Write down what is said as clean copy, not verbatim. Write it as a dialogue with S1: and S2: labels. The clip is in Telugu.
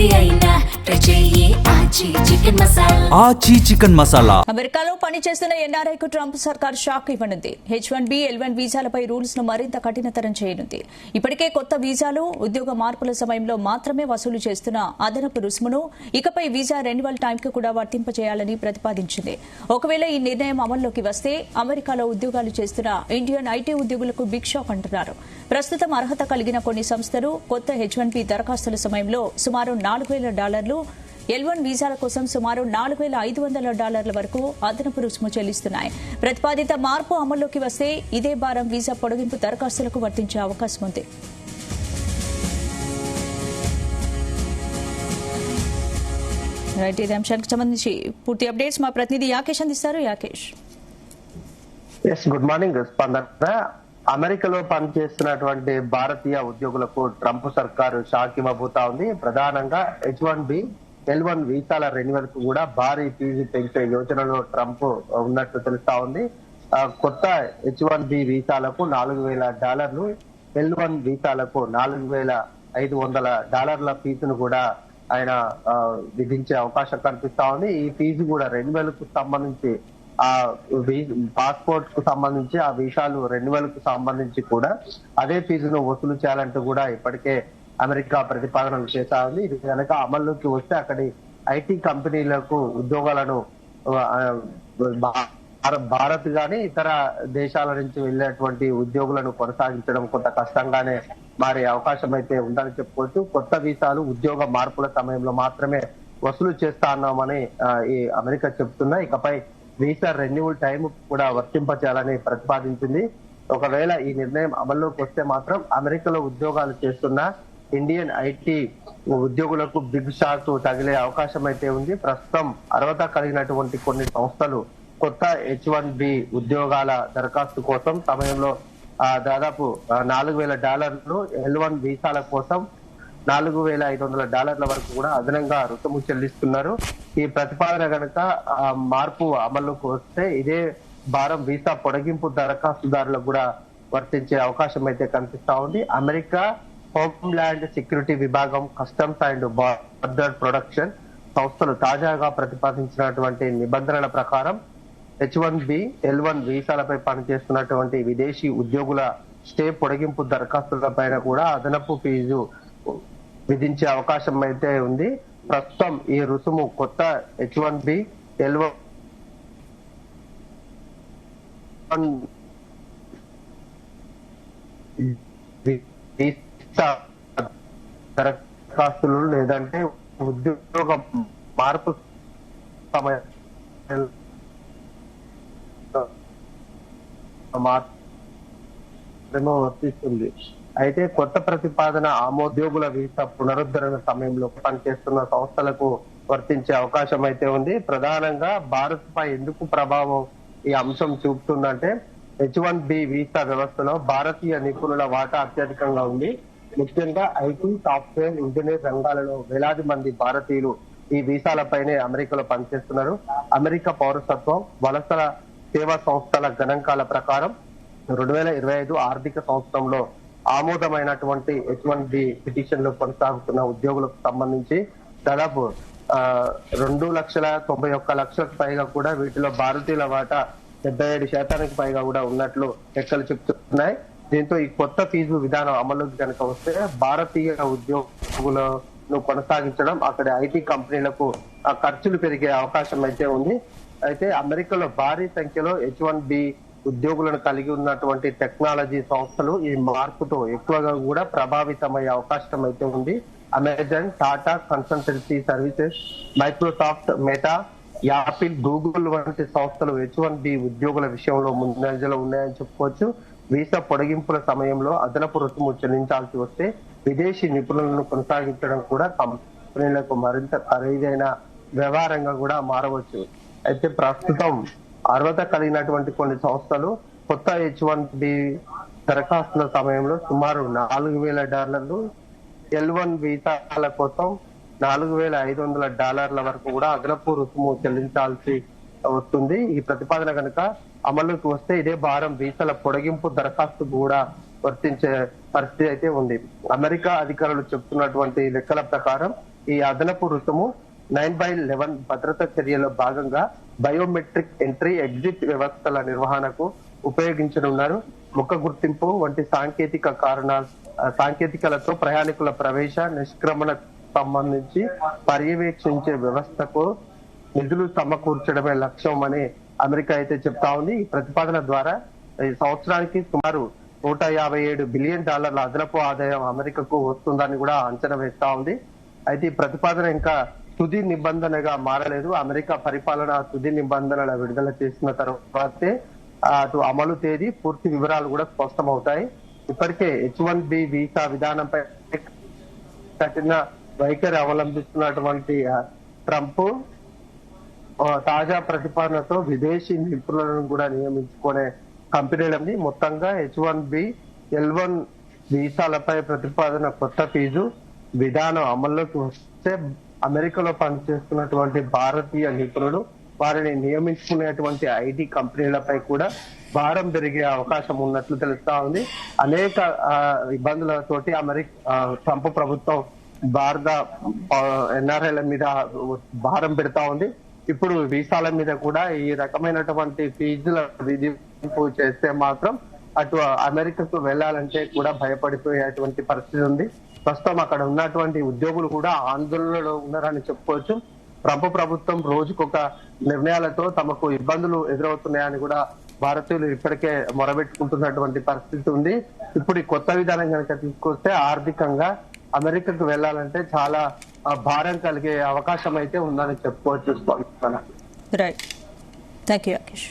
S1: ఏది అయినా ట్రై చెయ్యి ఆచి చికెన్ మసాలా.
S2: ఆచి చికెన్ మసాలా.
S3: అమెరికాలో పనిచేస్తున్న ఎన్ఆర్ఐకు ట్రంప్ సర్కార్ షాక్ ఇవ్వనుంది. H1B, L1 వీసాలపై రూల్స్ ను మరింత కఠినతరం చేయనుంది. ఇప్పటికే కొత్త వీసాలు, ఉద్యోగ మార్పుల సమయంలో మాత్రమే వసూలు చేస్తున్న అదనపు రుసుమును ఇకపై వీసా రెన్యువల్ టైంకు కూడా వర్తింపజేయాలని ప్రతిపాదించింది. ఒకవేళ ఈ నిర్ణయం అమల్లోకి వస్తే అమెరికాలో ఉద్యోగాలు చేస్తున్న ఇండియన్ ఐటీ ఉద్యోగులకు బిగ్ షాక్ అంటున్నారు. ప్రస్తుతం అర్హత కలిగిన కొన్ని సంస్థలు కొత్త H1B దరఖాస్తుల సమయంలో సుమారు $4,000, L1 వీసాల కోసం సుమారు $4,500 వరకు అదనపు రుసుము చెల్లిస్తున్నాయి. ప్రతిపాదిత మార్పు అమల్లోకి వస్తే ఇదే భారం వీసా పొడిగింపు దరఖాస్తులకు వర్తించే అవకాశం ఉంది. ఇదే అంశానికి సంబంధించి పూర్తి అప్డేట్స్ మా ప్రతినిధి యాకేష్ అందిస్తారు. Yakesh,
S4: good morning. స్పందన. అమెరికాలో పనిచేస్తున్నటువంటి భారతీయ ఉద్యోగులకు ట్రంప్ సర్కారు షాక్ ఇవ్వబోతా ఉంది. ప్రధానంగా H1B, L1 వీసాల రెన్యువల్ కు కూడా భారీ ఫీజు పెంచే యోచనలో ట్రంప్ ఉన్నట్టు తెలుస్తా ఉంది. కొత్త H1B వీసాలకు $4,000, L1 వీసాలకు $4,500 ఫీజును కూడా ఆయన విధించే అవకాశం కనిపిస్తా ఉంది. ఈ ఫీజు కూడా రెన్యువల్ కు సంబంధించి, ఆ పాస్పోర్ట్ కు సంబంధించి, ఆ వీసాలు రెన్యువల్ కు సంబంధించి కూడా అదే ఫీజును వసూలు చేయాలంటూ కూడా ఇప్పటికే అమెరికా ప్రతిపాదనలు చేస్తా ఉంది. ఇది కనుక అమల్లోకి వస్తే అక్కడి ఐటీ కంపెనీలకు ఉద్యోగాలను భారత్ గాని ఇతర దేశాల నుంచి వెళ్ళేటువంటి ఉద్యోగులను కొనసాగించడం కొంత కష్టంగానే మారే అవకాశం అయితే ఉందని చెప్పుకోవచ్చు. కొత్త వీసాలు ఉద్యోగ మార్పుల సమయంలో మాత్రమే వసూలు చేస్తా ఉన్నామని ఈ అమెరికా చెప్తున్నా. ఇకపై వీసా రెన్యువల్ టైం కూడా వర్తింపచేయాలని ప్రతిపాదించింది. ఒకవేళ ఈ నిర్ణయం అమల్లోకి వస్తే మాత్రం అమెరికాలో ఉద్యోగాలు చేస్తున్న ఇండియన్ ఐటీ ఉద్యోగులకు బిగ్ షాక్ తగిలే అవకాశం అయితే ఉంది. ప్రస్తుతం అర్హత కలిగినటువంటి కొన్ని సంస్థలు కొత్త H1B ఉద్యోగాల దరఖాస్తు కోసం సమయంలో దాదాపు $4,000, L1 వీసాల కోసం $4,500 వరకు కూడా అదనంగా రుసుము చెల్లిస్తున్నారు. ఈ ప్రతిపాదన కనుక మార్పు అమల్లోకి వస్తే ఇదే భారం వీసా పొడిగింపు దరఖాస్తుదారులకు కూడా వర్తించే అవకాశం అయితే కనిపిస్తా ఉంది. అమెరికా హోమ్ల్యాండ్ సెక్యూరిటీ విభాగం, కస్టమ్స్ అండ్ బార్డర్ ప్రొటెక్షన్ సంస్థలు తాజాగా ప్రతిపాదించినటువంటి నిబంధనల ప్రకారం H1B, L1 వీసాలపై పనిచేస్తున్నటువంటి విదేశీ ఉద్యోగుల స్టే పొడిగింపు దరఖాస్తుల పైన కూడా అదనపు ఫీజు విధించే అవకాశం అయితే ఉంది. ప్రస్తుతం ఈ రుసుము కొత్త H1B, L1 దరఖాస్తులు లేదంటే ఉద్యోగ మార్పు మాత్రమే వర్తిస్తుంది. అయితే కొత్త ప్రతిపాదన ఉద్యోగుల వీసా పునరుద్ధరణ సమయంలో పనిచేస్తున్న సంస్థలకు వర్తించే అవకాశం అయితే ఉంది. ప్రధానంగా భారత్ పై ఎందుకు ప్రభావం ఈ అంశం చూపుతుందంటే H1B వీసా వ్యవస్థలో భారతీయ నిపుణుల వాటా అత్యధికంగా ఉంది. ముఖ్యంగా ఐటీ, సాఫ్ట్వేర్, ఇంజనీర్ రంగాలలో వేలాది మంది భారతీయులు ఈ వీసాలపైనే అమెరికాలో పనిచేస్తున్నారు. అమెరికా పౌరసత్వం వలసల సేవా సంస్థల గణాంకాల ప్రకారం 2025 ఆర్థిక సంవత్సరంలో ఆమోదమైనటువంటి H1B పిటిషన్లు కొనసాగుతున్న ఉద్యోగులకు సంబంధించి దాదాపు 2,91,00,000కు పైగా కూడా వీటిలో భారతీయుల వాటా 77% పైగా కూడా ఉన్నట్లు లెక్కలు చెప్తున్నాయి. దీంతో ఈ కొత్త ఫీజు విధానం అమలుకి కనుక వస్తే భారతీయ ఉద్యోగులను కొనసాగించడం, అక్కడ ఐటీ కంపెనీలకు ఖర్చులు పెరిగే అవకాశం అయితే ఉంది. అయితే అమెరికాలో భారీ సంఖ్యలో H1B ఉద్యోగులను కలిగి ఉన్నటువంటి టెక్నాలజీ సంస్థలు ఈ మార్పుతో ఎక్కువగా కూడా ప్రభావితమయ్యే అవకాశం అయితే ఉంది. Amazon, Tata consultancy services, Microsoft, meta, Apple, Google వంటి సంస్థలు H1B ఉద్యోగుల విషయంలో ముందంజలో ఉన్నాయని చెప్పుకోవచ్చు. వీసా పొడిగింపుల సమయంలో అదనపు రుసుము చెల్లించాల్సి వస్తే విదేశీ నిపుణులను కొనసాగించడం కూడా కంపెనీలకు మరింత ఖరీదైన వ్యవహారంగా కూడా మారవచ్చు. అయితే ప్రస్తుతం అర్హత కలిగినటువంటి కొన్ని సంస్థలు కొత్త H1B దరఖాస్తుల సమయంలో సుమారు $4,000, L1 వీసాల కోసం $4,500 వరకు కూడా అదనపు రుసుము చెల్లించాల్సి వస్తుంది. ఈ ప్రతిపాదన కనుక అమలుకి వస్తే ఇదే భారం వీసాల పొడిగింపు దరఖాస్తు కూడా వర్తించే పరిస్థితి అయితే ఉంది. అమెరికా అధికారులు చెప్తున్నటువంటి లెక్కల ప్రకారం ఈ అదనపు రుసుము 9/11 భద్రతా చర్యలో భాగంగా బయోమెట్రిక్ ఎంట్రీ ఎగ్జిట్ వ్యవస్థల నిర్వహణకు ఉపయోగించనున్నారు. ముఖ గుర్తింపు వంటి సాంకేతికలతో ప్రయాణికుల ప్రవేశ నిష్క్రమణ సంబంధించి పర్యవేక్షించే వ్యవస్థకు నిధులు సమకూర్చడమే లక్ష్యం అని అమెరికా అయితే చెప్తా ఉంది. ఈ ప్రతిపాదన ద్వారా ఈ సంవత్సరానికి సుమారు $157 బిలియన్ అదనపు ఆదాయం అమెరికాకు వస్తుందని కూడా అంచనా వేస్తా ఉంది. అయితే ఈ ప్రతిపాదన ఇంకా తుది నిబంధనగా మారలేదు. అమెరికా పరిపాలన తుది నిబంధనల విడుదల చేసిన తర్వాతే అటు అమలు తేదీ పూర్తి వివరాలు కూడా స్పష్టమవుతాయి. ఇప్పటికే H1B వీసా విధానంపై కఠిన వైఖరి అవలంబిస్తున్నటువంటి ట్రంప్ తాజా ప్రతిపాదనతో విదేశీ నిపుణులను కూడా నియమించుకునే కంపెనీలని మొత్తంగా H1B L1 వీసాలపై ప్రతిపాదన కొత్త ఫీజు విధానం అమల్లోకి వస్తే అమెరికాలో పనిచేస్తున్నటువంటి భారతీయ నిపుణులు వారిని నియమించుకునేటువంటి ఐటీ కంపెనీలపై కూడా భారం పెరిగే అవకాశం ఉన్నట్లు తెలుస్తా ఉంది. అనేక ఇబ్బందులతోటి ట్రంప్ ప్రభుత్వం భారత ఎన్ఆర్ఐల మీద భారం పెడతా ఉంది. ఇప్పుడు వీసాల మీద కూడా ఈ రకమైనటువంటి ఫీజుల విధింపు చేస్తే మాత్రం అటు అమెరికాకు వెళ్లాలంటే కూడా భయపడిపోయేటువంటి పరిస్థితి ఉంది. ప్రస్తుతం అక్కడ ఉన్నటువంటి ఉద్యోగులు కూడా ఆందోళనలో ఉన్నారని చెప్పుకోవచ్చు. ట్రంప్ ప్రభుత్వం రోజుకొక నిర్ణయాలతో తమకు ఇబ్బందులు ఎదురవుతున్నాయని కూడా భారతీయులు ఇప్పటికే మొరబెట్టుకుంటున్నటువంటి పరిస్థితి ఉంది. ఇప్పుడు ఈ కొత్త విధానం కనుక తీసుకొస్తే ఆర్థికంగా అమెరికాకు వెళ్లాలంటే చాలా భారం కలిగే అవకాశం అయితే ఉందని చెప్పుకోవచ్చు.
S3: Right, thank you Rakesh.